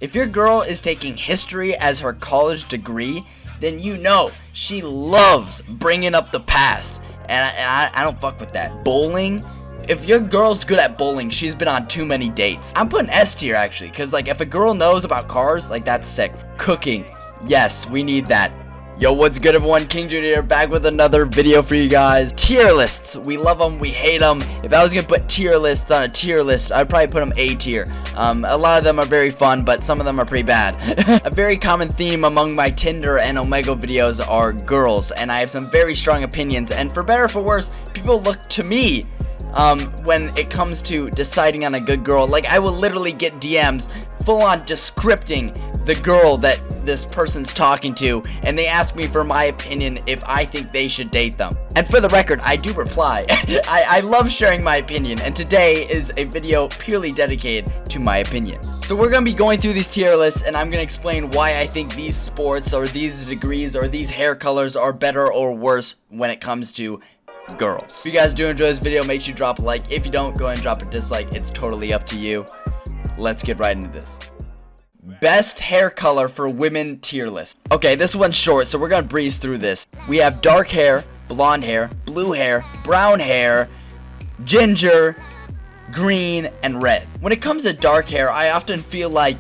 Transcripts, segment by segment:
If your girl is taking history as her college degree, then you know she loves bringing up the past. And I don't fuck with that. Bowling. If your girl's good at bowling, she's been on too many dates. I'm putting S tier actually, because like if a girl knows about cars, like that's sick. Cooking. Yes, we need that. Yo, what's good everyone? King Judy here, back with another video for you guys. Tier lists. We love them, we hate them. If I was gonna put tier lists on a tier list, I'd probably put them A tier. A lot of them are very fun, but some of them are pretty bad. A very common theme among my Tinder and Omegle videos are girls, and I have some very strong opinions, and for better or for worse, people look to me when it comes to deciding on a good girl. Like, I will literally get DMs full on just scripting the girl that this person's talking to, and they ask me for my opinion if I think they should date them. And for the record, I do reply. I love sharing my opinion, and today is a video purely dedicated to my opinion. So we're gonna be going through these tier lists, and I'm gonna explain why I think these sports or these degrees or these hair colors are better or worse when it comes to girls. If you guys do enjoy this video, make sure you drop a like. If you don't, go ahead and drop a dislike. It's totally up to you. Let's get right into this. Best hair color for women tier list. Okay, this one's short, so we're gonna breeze through this. We have dark hair, blonde hair, blue hair, brown hair, ginger, green, and red. When it comes to dark hair, I often feel like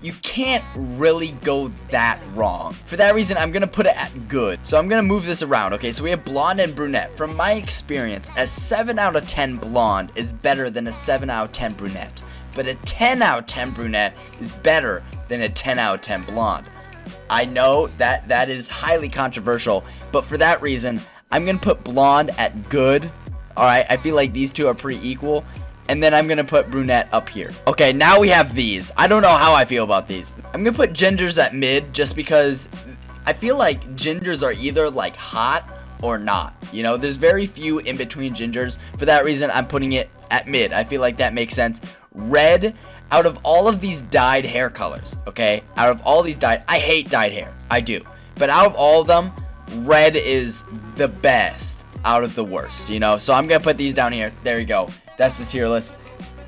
you can't really go that wrong. For that reason, I'm gonna put it at good. So I'm gonna move this around. Okay, so we have blonde and brunette. From my experience, a 7 out of 10 blonde is better than a 7 out of 10 brunette. But a 10 out of 10 brunette is better than a 10 out of 10 blonde. I know that is highly controversial, but for that reason, I'm gonna put blonde at good. Alright, I feel like these two are pretty equal. And then I'm gonna put brunette up here. Okay, now we have these. I don't know how I feel about these. I'm gonna put gingers at mid just because I feel like gingers are either like hot or not. You know, there's very few in between gingers. For that reason, I'm putting it at mid. I feel like that makes sense. Red, out of all of these dyed hair colors, okay? Out of all these dyed, I hate dyed hair. I do. But out of all of them, red is the best out of the worst, you know? So I'm gonna put these down here. There you go. That's the tier list.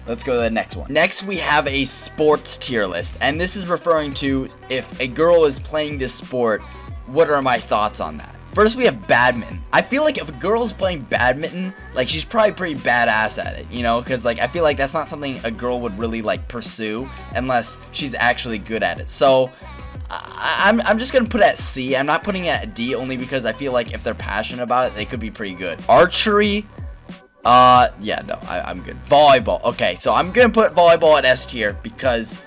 Let's go to the next one. Next, we have a sports tier list. And this is referring to if a girl is playing this sport, what are my thoughts on that? First, we have badminton. I feel like if a girl's playing badminton, like, she's probably pretty badass at it, you know? Because, like, I feel like that's not something a girl would really, like, pursue unless she's actually good at it. So, I'm just going to put it at C. I'm not putting it at D only because I feel like if they're passionate about it, they could be pretty good. Archery, yeah, no, I'm good. Volleyball. Okay, so I'm going to put volleyball at S tier because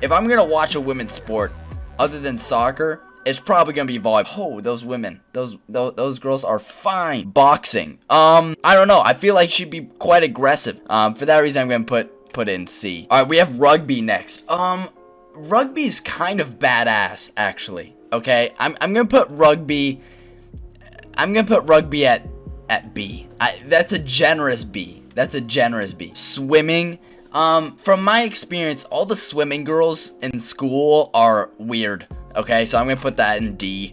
if I'm going to watch a women's sport other than soccer, it's probably gonna be volleyball. Oh, those women, those girls are fine. Boxing. I don't know. I feel like she'd be quite aggressive. For that reason, I'm gonna put it in C. All right, we have rugby next. Rugby's kind of badass, actually. Okay, I'm gonna put rugby. I'm gonna put rugby at B. That's a generous B. That's a generous B. Swimming. From my experience, all the swimming girls in school are weird. Okay, so I'm gonna put that in D.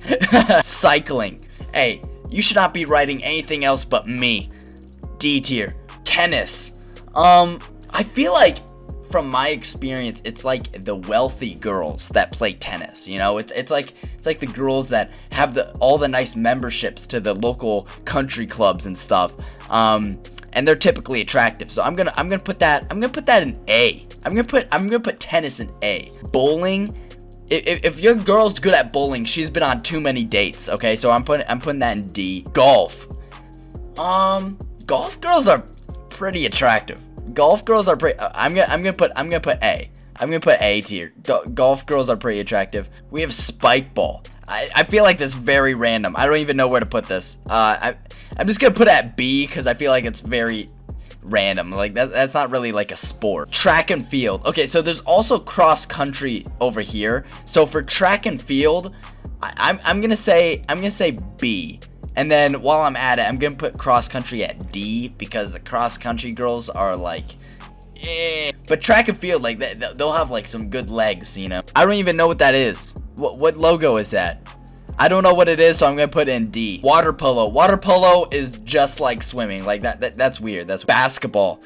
Cycling. Hey, you should not be writing anything else but me. D tier. Tennis. I feel like from my experience, it's like the wealthy girls that play tennis. You know, it's like the girls that have all the nice memberships to the local country clubs and stuff. And they're typically attractive. So I'm gonna put that in A. I'm gonna put tennis in A. Bowling. If your girl's good at bowling, she's been on too many dates. Okay, so I'm putting that in D. Golf. Golf girls are pretty attractive. Golf girls are pretty. I'm gonna put A. I'm gonna put A tier. Golf girls are pretty attractive. We have spike ball. I feel like that's very random. I don't even know where to put this. I'm just gonna put it at B because I feel like it's very random. Like that's not really like a sport. Track and field. Okay, so there's also cross country over here. So for track and field, I'm gonna say B. And then while I'm at it, I'm gonna put cross country at D because the cross country girls are like, eh. But track and field, like they'll have like some good legs, you know. I don't even know what that is. What logo is that? I don't know what it is, so I'm gonna put it in D. Water polo. Water polo is just like swimming. Like that's weird. That's basketball.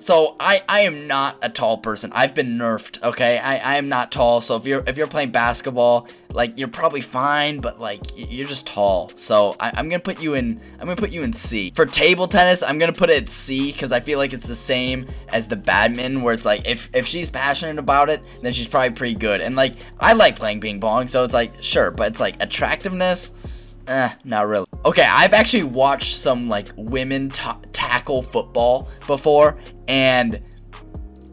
So I am not a tall person. I've been nerfed, okay? I am not tall. So if you're playing basketball, like, you're probably fine, but like, you're just tall. So I'm gonna put you in C. For table tennis, I'm gonna put it at C because I feel like it's the same as the badminton, where it's like if she's passionate about it, then she's probably pretty good. And like, I like playing ping pong, so it's like, sure, but it's like attractiveness, not really. Okay, I've actually watched some like women tackle football before, and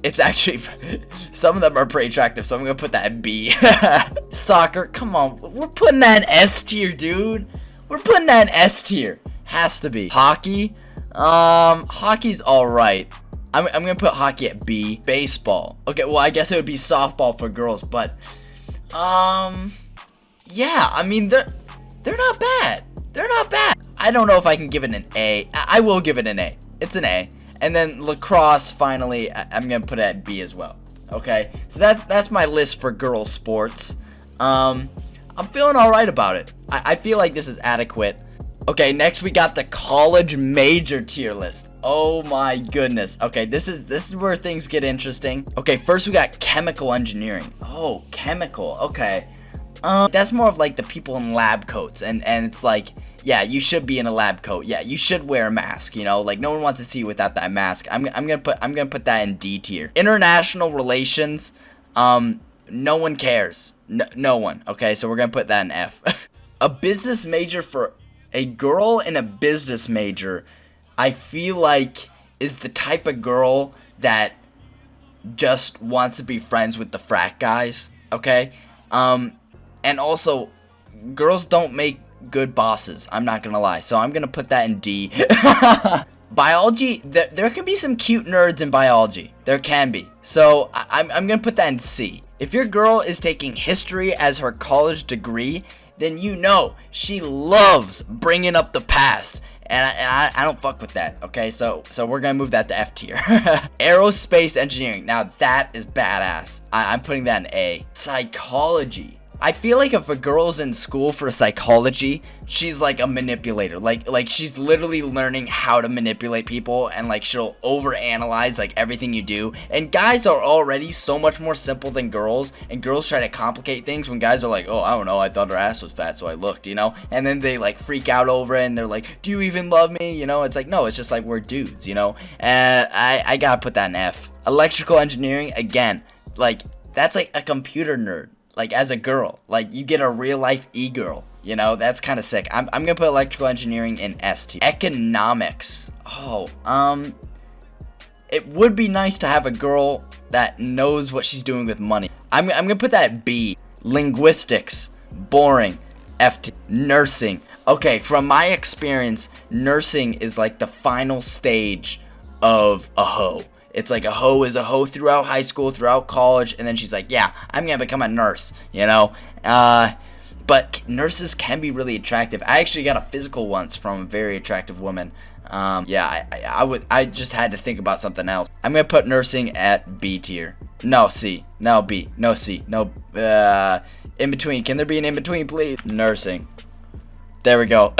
it's actually some of them are pretty attractive, so I'm gonna put that in B. Soccer, come on, we're putting that in S tier, dude. We're putting that in S tier. Has to be. Hockey, hockey's all right. I'm gonna put hockey at B. Baseball. Okay, well, I guess it would be softball for girls, but yeah, I mean, they're not bad. They're not bad. I don't know if I can give it an A. I will give it an A. It's an A. And then lacrosse, finally, I'm gonna put it at B as well. Okay, so that's my list for girls sports. I'm feeling all right about it. I feel like this is adequate. Okay, next we got the college major tier list. Oh my goodness. Okay, this is where things get interesting. Okay, first we got chemical engineering. Oh, chemical. Okay. That's more of like the people in lab coats, and it's like, yeah, you should be in a lab coat. Yeah, you should wear a mask, you know? Like, no one wants to see you without that mask. I'm gonna put that in D tier. International relations, no one cares. No one. Okay, so we're gonna put that in F. A business major for a girl in a business major, I feel like is the type of girl that just wants to be friends with the frat guys, okay? And also, girls don't make good bosses, I'm not gonna lie, so I'm gonna put that in D. Biology, there can be some cute nerds in biology. There can be. So I'm gonna put that in C. If your girl is taking history as her college degree, then you know she loves bringing up the past. And I don't fuck with that, okay? So we're gonna move that to F tier. Aerospace engineering, now that is badass. I'm putting that in A. Psychology. I feel like if a girl's in school for psychology, she's like a manipulator. Like she's literally learning how to manipulate people, and like she'll overanalyze like everything you do. And guys are already so much more simple than girls, and girls try to complicate things when guys are like, oh, I don't know, I thought her ass was fat, so I looked, you know? And then they like freak out over it, and they're like, do you even love me? You know, it's like, no, it's just like we're dudes, you know? And I gotta put that in F. Electrical engineering, again, like that's like a computer nerd. Like, as a girl, like, you get a real-life e-girl, you know? That's kind of sick. I'm gonna put electrical engineering in S tier. Economics. Oh, it would be nice to have a girl that knows what she's doing with money. I'm gonna put that at B. Linguistics. Boring. F tier. Nursing. Okay, from my experience, nursing is like the final stage of a hoe. It's like a hoe is a hoe throughout high school, throughout college, and then she's like, yeah, I'm gonna become a nurse, you know? But nurses can be really attractive. I actually got a physical once from a very attractive woman. Yeah, I just had to think about something else. I'm gonna put nursing at B tier. No, C. No, B. No, C. No, in between. Can there be an in between, please? Nursing. There we go.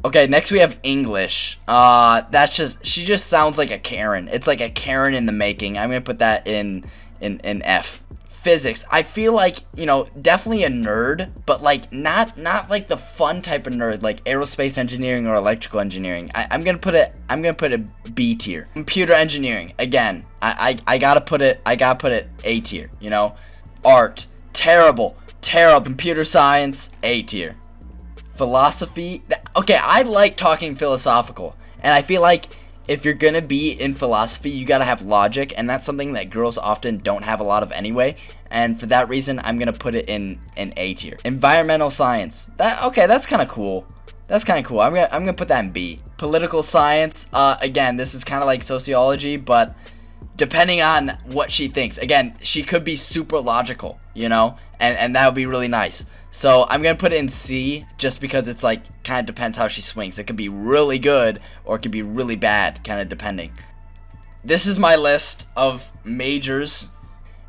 Okay, next we have English. She just sounds like a Karen. It's like a Karen in the making. I'm gonna put that in F. Physics. I feel like, you know, definitely a nerd, but like not like the fun type of nerd, like aerospace engineering or electrical engineering. I'm gonna put it B tier. Computer engineering. Again, I gotta put it A tier, you know? Art. Terrible. Computer science, A tier. Philosophy, okay, I like talking philosophical, and I feel like if you're gonna be in philosophy, you gotta have logic, and that's something that girls often don't have a lot of anyway, and for that reason, I'm gonna put it in A tier. Environmental science, that's kind of cool. That's kind of cool. I'm gonna put that in B. Political science, again, this is kind of like sociology, but depending on what she thinks, again, she could be super logical, you know, and that would be really nice. So I'm gonna put it in C just because it's like kind of depends how she swings. It could be really good or it could be really bad, kind of depending. This is my list of majors.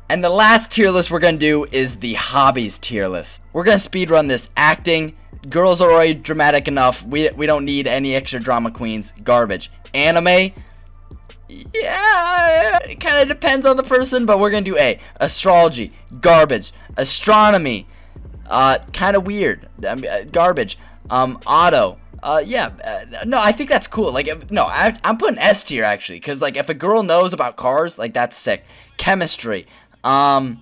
And the last tier list we're gonna do is the hobbies tier list. We're gonna speed run this. Acting, girls are already dramatic enough. We don't need any extra drama queens. Garbage. Anime, Yeah, it kind of depends on the person, but we're gonna do A. Astrology, garbage. Astronomy, kind of weird. Garbage. Auto. No, I think that's cool. Like, I'm putting S tier actually, because like if a girl knows about cars, like that's sick. Chemistry, I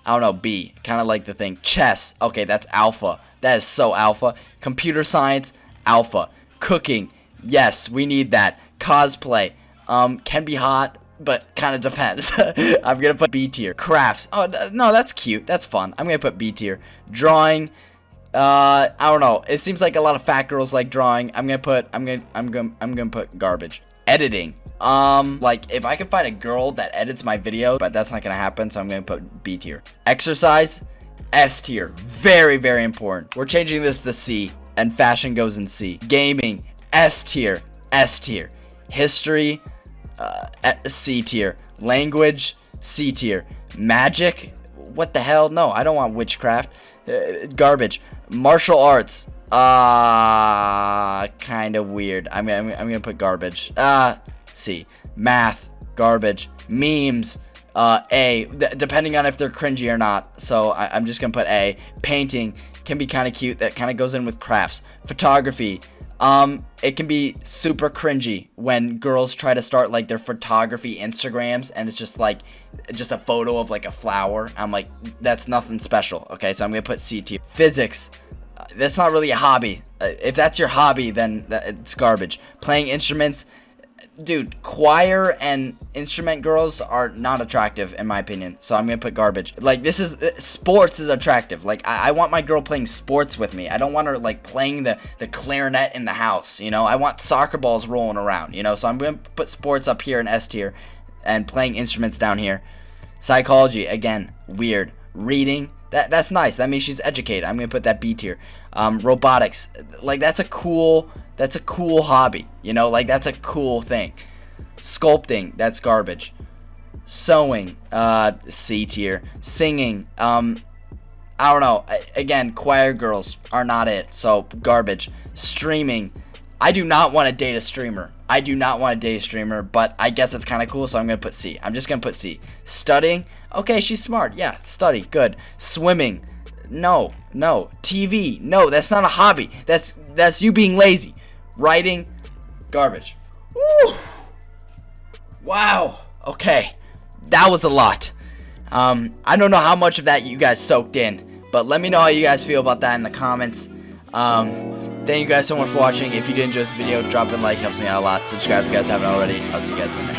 don't know, B, kind of like the thing. Chess, okay, that's alpha. That is so alpha. Computer science, alpha. Cooking, yes, we need that. Cosplay, can be hot, but kind of depends. I'm gonna put B tier. Crafts, oh no, that's cute, that's fun. I'm gonna put B tier. Drawing, I don't know. It seems like a lot of fat girls like drawing. I'm gonna put garbage. Editing. Like if I can find a girl that edits my video, but that's not gonna happen, so I'm gonna put B tier. Exercise, S tier. Very, very important. We're changing this to C, and fashion goes in C. Gaming, S tier. S tier. History, C tier. Language, C tier. Magic, what the hell? No, I don't want witchcraft. Garbage. Martial arts, kind of weird. I'm gonna put garbage. C. Math, garbage. Memes, A. Depending on if they're cringy or not. So I'm just gonna put A. Painting can be kind of cute. That kind of goes in with crafts. Photography, it can be super cringy when girls try to start like their photography Instagrams and it's just like just a photo of like a flower. I'm like, that's nothing special. Okay, so I'm gonna put C tier. Physics, that's not really a hobby. If that's your hobby, then it's garbage. Playing instruments, dude, choir and instrument girls are not attractive in my opinion, so I'm gonna put garbage. Like, this is sports is attractive. Like, I want my girl playing sports with me. I don't want her like playing the clarinet in the house, you know. I want soccer balls rolling around, you know. So I'm gonna put sports up here in S tier and playing instruments down here. Psychology, again, weird. Reading, that's nice, that means she's educated. I'm gonna put that B tier. Robotics, like that's a cool hobby, you know, like that's a cool thing. Sculpting, that's garbage. Sewing, C tier. Singing, I don't know, again, choir girls are not it, so garbage. Streaming, I do not want to date a streamer. But I guess it's kind of cool, so I'm gonna put C. I'm just gonna put C. Studying, okay, she's smart, yeah, study, good. Swimming, no. TV, no, that's not a hobby. That's you being lazy. Writing, garbage. Woo! Wow. Okay, that was a lot. I don't know how much of that you guys soaked in, but let me know how you guys feel about that in the comments. Thank you guys so much for watching. If you did enjoy this video, drop a like, helps me out a lot. Subscribe if you guys haven't already. I'll see you guys in the next.